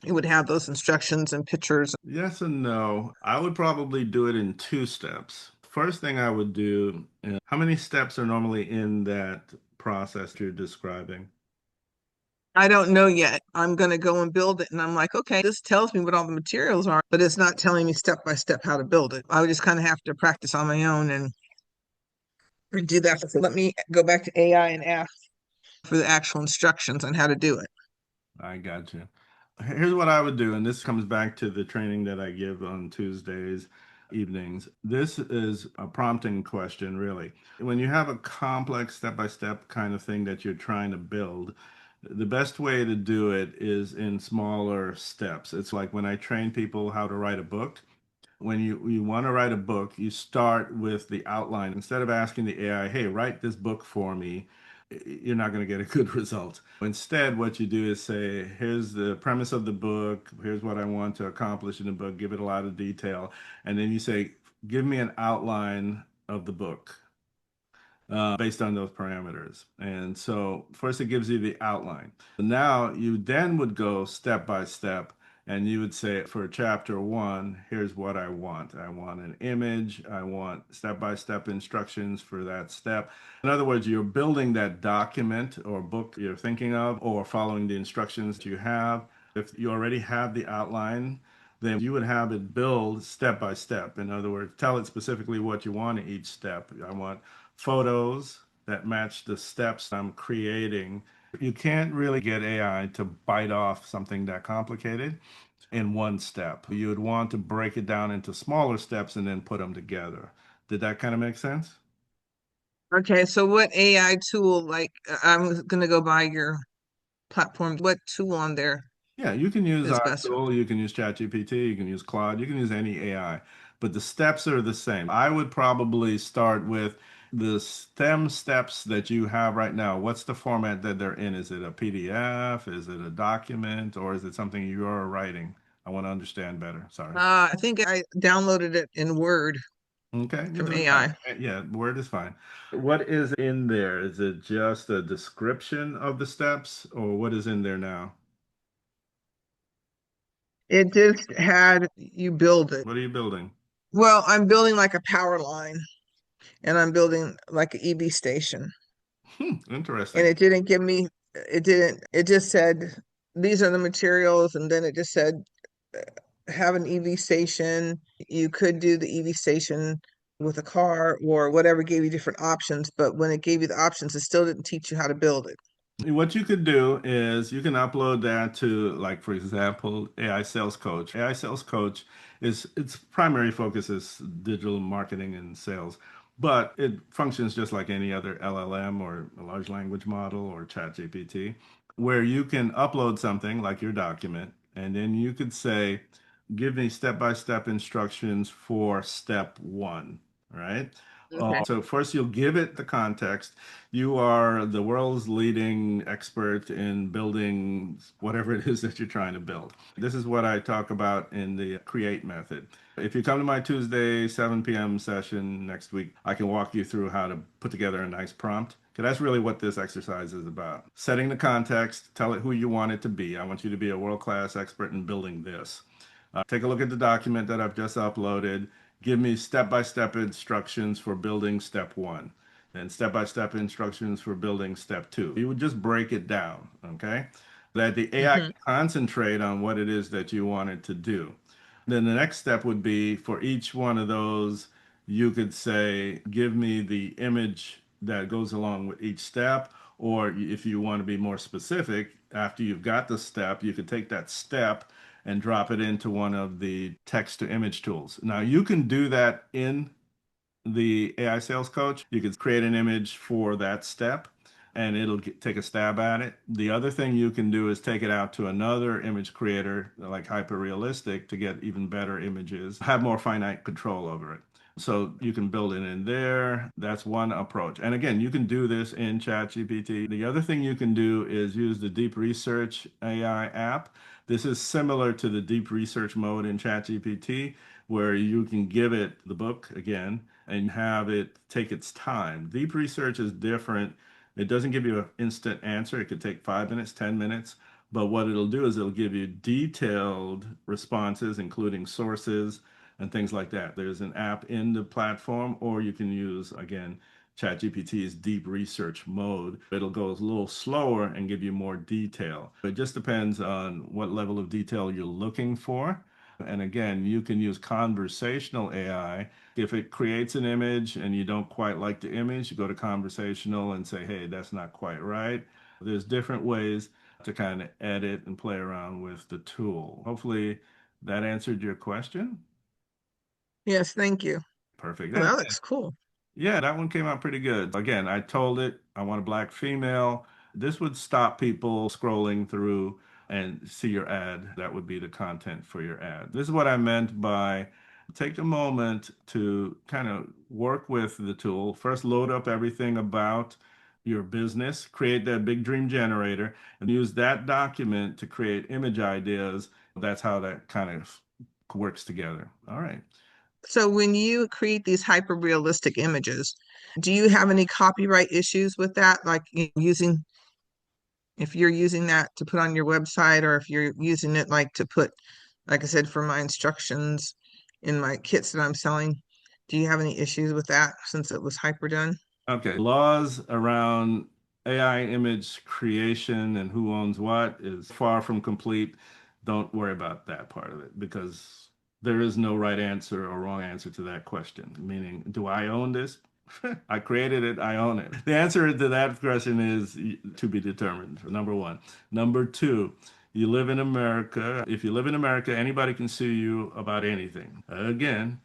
it would have those instructions and pictures. Yes and no. I would probably do it in two steps. First thing I would do, how many steps are normally in that process you're describing? I don't know yet. I'm going to go and build it. And I'm like, okay, this tells me what all the materials are, but it's not telling me step by step how to build it. I would just kind of have to practice on my own and do that. So let me go back to AI and ask for the actual instructions on how to do it. I got you. Here's what I would do, and this comes back to the training that I give on Tuesdays evenings. This is a prompting question, really. When you have a complex step-by-step kind of thing that you're trying to build, the best way to do it is in smaller steps. It's like when I train people how to write a book. When you want to write a book, you start with the outline. Instead of asking the AI, hey, write this book for me, you're not going to get a good result. Instead, what you do is say, here's the premise of the book, here's what I want to accomplish in the book, give it a lot of detail. And then you say, give me an outline of the book based on those parameters. And so first it gives you the outline. Now you then would go step by step and you would say for chapter 1, here's what I want. I want an image. I want step-by-step instructions for that step. In other words, you're building that document or book you're thinking of or following the instructions you have. If you already have the outline, then you would have it build step by step. In other words, tell it specifically what you want in each step. I want photos that match the steps I'm creating. You can't really get AI to bite off something that complicated in one step. You would want to break it down into smaller steps and then put them together. Did that kind of make sense? Okay, so what AI tool, like I'm going to go by your platform, what tool on there Yeah, you can use is our best? tool, you can use ChatGPT, you can use Claude, you can use any AI, but the steps are the same. I would probably start with the STEM steps that you have right now. What's the format that they're in? Is it a PDF? Is it a document? Or is it something you're writing? I want to understand better. Sorry. I think I downloaded it in Word Okay, you're from doing fine. AI. Yeah, Word is fine. What is in there? Is it just a description of the steps, or what is in there now? It just had you build it. What are you building? Well, I'm building like a power line and I'm building like an EV station. And Interesting. it didn't give me, it didn't, it just said, these are the materials. And then it just said, have an EV station. You could do the EV station with a car or whatever, gave you different options. But when it gave you the options, it still didn't teach you how to build it. What you could do is you can upload that to, like, for example, AI Sales Coach. AI Sales Coach is its primary focus is digital marketing and sales, but it functions just like any other LLM or a large language model or ChatGPT, where you can upload something like your document, and then you could say, give me step-by-step instructions for step 1, right? Okay. So first you'll give it the context. You are the world's leading expert in building whatever it is that you're trying to build. This is what I talk about in the create method. If you come to my Tuesday 7 p.m. session next week, I can walk you through how to put together a nice prompt. Because that's really what this exercise is about. Setting the context, tell it who you want it to be. I want you to be a world-class expert in building this. Take a look at the document that I've just uploaded. Give me step-by-step instructions for building step 1 and step-by-step instructions for building step 2. You would just break it down, okay? That the AI Hmm. can concentrate on what it is that you want it to do. Then the next step would be for each one of those, you could say, give me the image that goes along with each step. Or if you want to be more specific, after you've got the step, you could take that step and drop it into one of the text to image tools. Now you can do that in the AI sales coach. You could create an image for that step. and it'll take a stab at it. The other thing you can do is take it out to another image creator like Hyperrealistic to get even better images, have more finite control over it. So you can build it in there. That's one approach. And again, you can do this in ChatGPT. The other thing you can do is use the Deep Research AI app. This is similar to the deep research mode in ChatGPT, where you can give it the book again and have it take its time. Deep research is different. It doesn't give you an instant answer. It could take 5 minutes, 10 minutes. But what it'll do is it'll give you detailed responses, including sources and things like that. There's an app in the platform, or you can use, again, ChatGPT's deep research mode. It'll go a little slower and give you more detail. It just depends on what level of detail you're looking for. And again, you can use conversational AI. If it creates an image and you don't quite like the image, you go to conversational and say, hey, that's not quite right. There's different ways to kind of edit and play around with the tool. Hopefully that answered your question. Yes, thank you. Perfect. Oh, And that looks cool. yeah, that one came out pretty good. Again, I told it I want a black female. This would stop people scrolling through and see your ad. That would be the content for your ad. This is what I meant by take a moment to kind of work with the tool. First, load up everything about your business, create that big dream generator, and use that document to create image ideas. That's how that kind of works together. All right. So when you create these hyper realistic images, do you have any copyright issues with that? Like using, if you're using that to put on your website, or if you're using it like to put, like I said, for my instructions in my kits that I'm selling, do you have any issues with that since it was hyper done? Okay, laws around AI image creation and who owns what is far from complete. Don't worry about that part of it because there is no right answer or wrong answer to that question. Meaning, do I own this? I created it, I own it. The answer to that question is to be determined, number one. Number two, you live in America. If you live in America, anybody can sue you about anything. Again,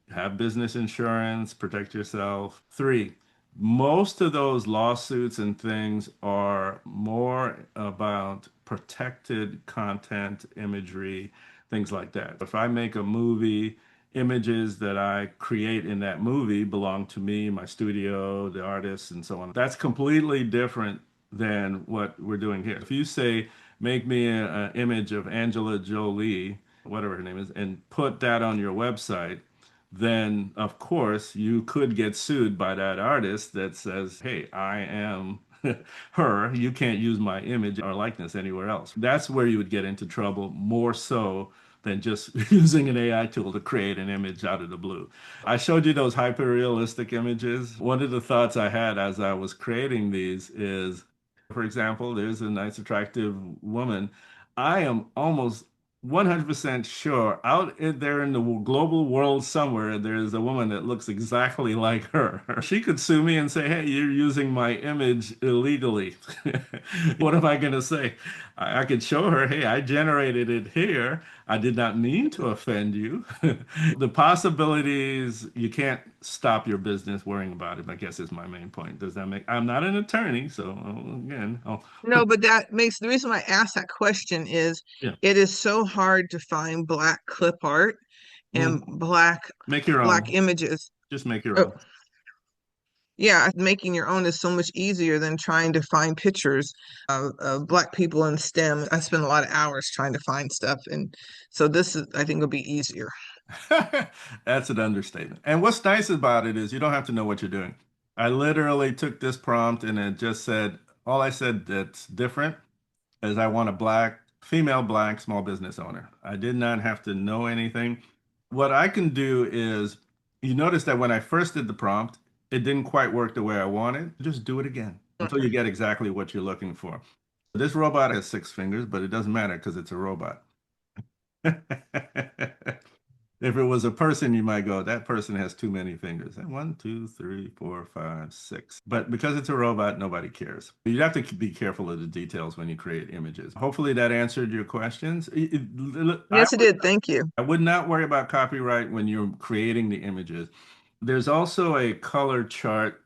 have business insurance, protect yourself. Three, most of those lawsuits and things are more about protected content, imagery, things like that. If I make a movie, images that I create in that movie belong to me, my studio, the artists, and so on. That's completely different than what we're doing here. If you say, make me an image of Angela Jolie, whatever her name is, and put that on your website, then of course you could get sued by that artist that says, hey, I am her. You can't use my image or likeness anywhere else. That's where you would get into trouble more so than just using an AI tool to create an image out of the blue. I showed you those hyper realistic images. One of the thoughts I had as I was creating these is, for example, there's a nice, attractive woman. I am almost 100% sure out there in the global world somewhere, there's a woman that looks exactly like her. She could sue me and say, hey, you're using my image illegally. What am I going to say? I could show her, hey, I generated it here. I did not mean to offend you. The possibilities, you can't stop your business worrying about it, I guess is my main point. Does that make, I'm not an attorney, so again, I'll No, put, but that makes the reason why I asked that question is yeah. it is so hard to find black clip art and Mhm. Make your black own. images. Just make your Oh, own. yeah, making your own is so much easier than trying to find pictures of black people in STEM. I spend a lot of hours trying to find stuff, and so this is, I think, will be easier. That's an understatement. And what's nice about it is you don't have to know what you're doing. I literally took this prompt and it just said, all I said that's different is I want a black, female black small business owner. I did not have to know anything. What I can do is, you notice that when I first did the prompt, it didn't quite work the way I wanted. Just do it again until you get exactly what you're looking for. This robot has 6 fingers, but it doesn't matter because it's a robot. If it was a person, you might go, that person has too many fingers. One, two, three, four, five, six. But because it's a robot, nobody cares. You have to be careful of the details when you create images. Hopefully that answered your questions. Yes, it did. Thank you. I would not worry about copyright when you're creating the images. There's also a color chart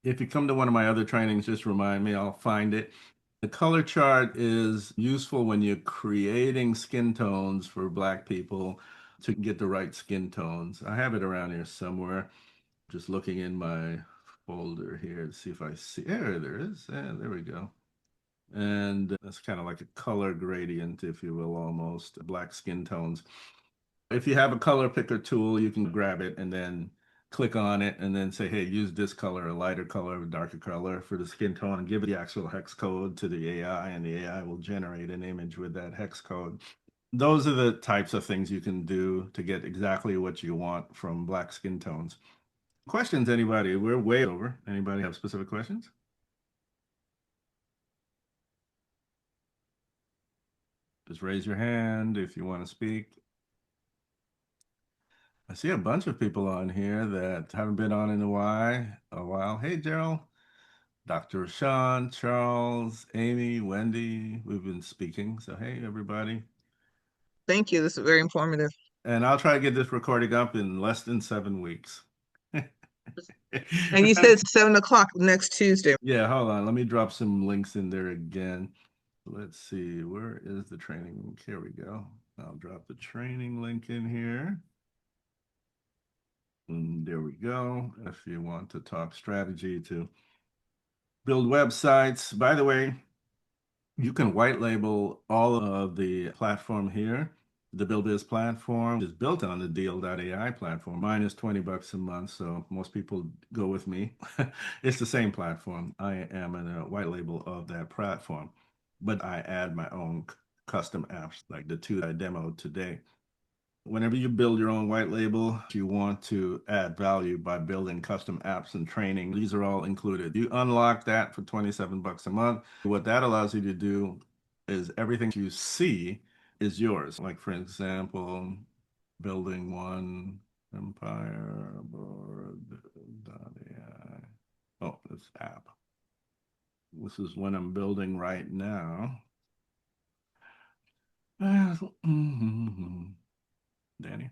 If you come to one of my other trainings, just remind me, I'll find it. The color chart is useful when you're creating skin tones for Black people to get the right skin tones. I have it around here somewhere. Just looking in my folder here to see if I see. There it is. Yeah, there we go. And that's kind of like a color gradient, if you will, almost black skin tones. If you have a color picker tool, you can grab it and then click on it and then say, hey, use this color, a lighter color, a darker color for the skin tone, and give it the actual hex code to the AI, and the AI will generate an image with that hex code. Those are the types of things you can do to get exactly what you want from black skin tones. Questions, anybody? We're way over. Anybody have specific questions? Just raise your hand if you want to speak. I see a bunch of people on here that haven't been on in a while. Hey, Gerald, Dr. Sean, Charles, Amy, Wendy, we've been speaking. So, hey, everybody. Thank you. This is very informative. And I'll try to get this recording up in less than 7 weeks. And you said it's 7 o'clock next Tuesday. Yeah, hold on. Let me drop some links in there again. Let's see, where is the training link? Here we go. I'll drop the training link in here. And there we go. If you want to talk strategy to build websites, by the way, you can white label all of the platform here. The Build Biz platform is built on the Deal.ai platform. Mine is $20 a month, so most people go with me. It's the same platform. I am in a white label of that platform, but I add my own custom apps like the two I demoed today. Whenever you build your own white label, you want to add value by building custom apps and training. These are all included. You unlock that for $27 a month. What that allows you to do is everything you see is yours. Like, for example, building one empire board.ai. Oh, this app. This is what I'm building right now. Danny.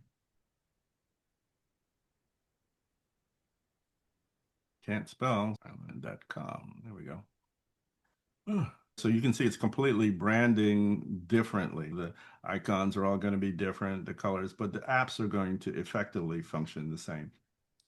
Can't spell. Island.com. There we go. So you can see it's completely branding differently. The icons are all going to be different, the colors, but the apps are going to effectively function the same.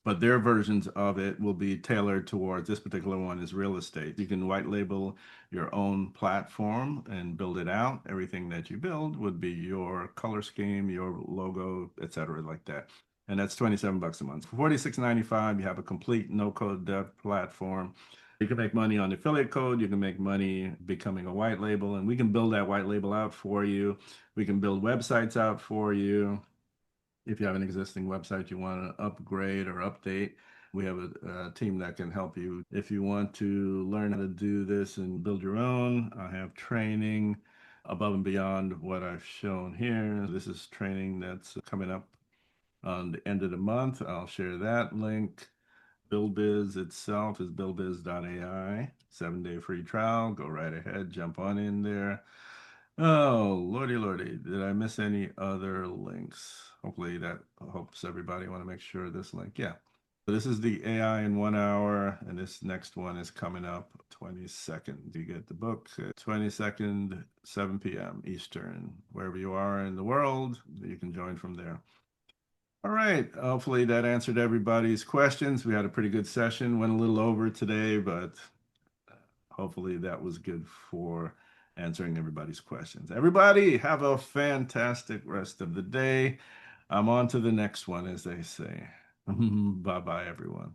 But their versions of it will be tailored towards this particular one is real estate. You can white label your own platform and build it out. Everything that you build would be your color scheme, your logo, etc., like that. And that's $27 a month. For $46.95, you have a complete no-code dev platform. You can make money on affiliate code. You can make money becoming a white label, and we can build that white label out for you. We can build websites out for you. If you have an existing website you want to upgrade or update, we have a team that can help you. If you want to learn how to do this and build your own, I have training above and beyond what I've shown here. This is training that's coming up on the end of the month. I'll share that link. Build Biz itself is buildbiz.ai. 7-day free trial. Go right ahead, jump on in there. Oh, lordy, lordy. Did I miss any other links? Hopefully that helps everybody. I want to make sure this link. Yeah. So this is the AI in 1 hour, and this next one is coming up 22nd. You get the book 22nd, 7 p.m. Eastern. Wherever you are in the world, you can join from there. All right. Hopefully that answered everybody's questions. We had a pretty good session. Went a little over today, but hopefully that was good for answering everybody's questions. Everybody, have a fantastic rest of the day. I'm on to the next one, as they say. Bye-bye, everyone.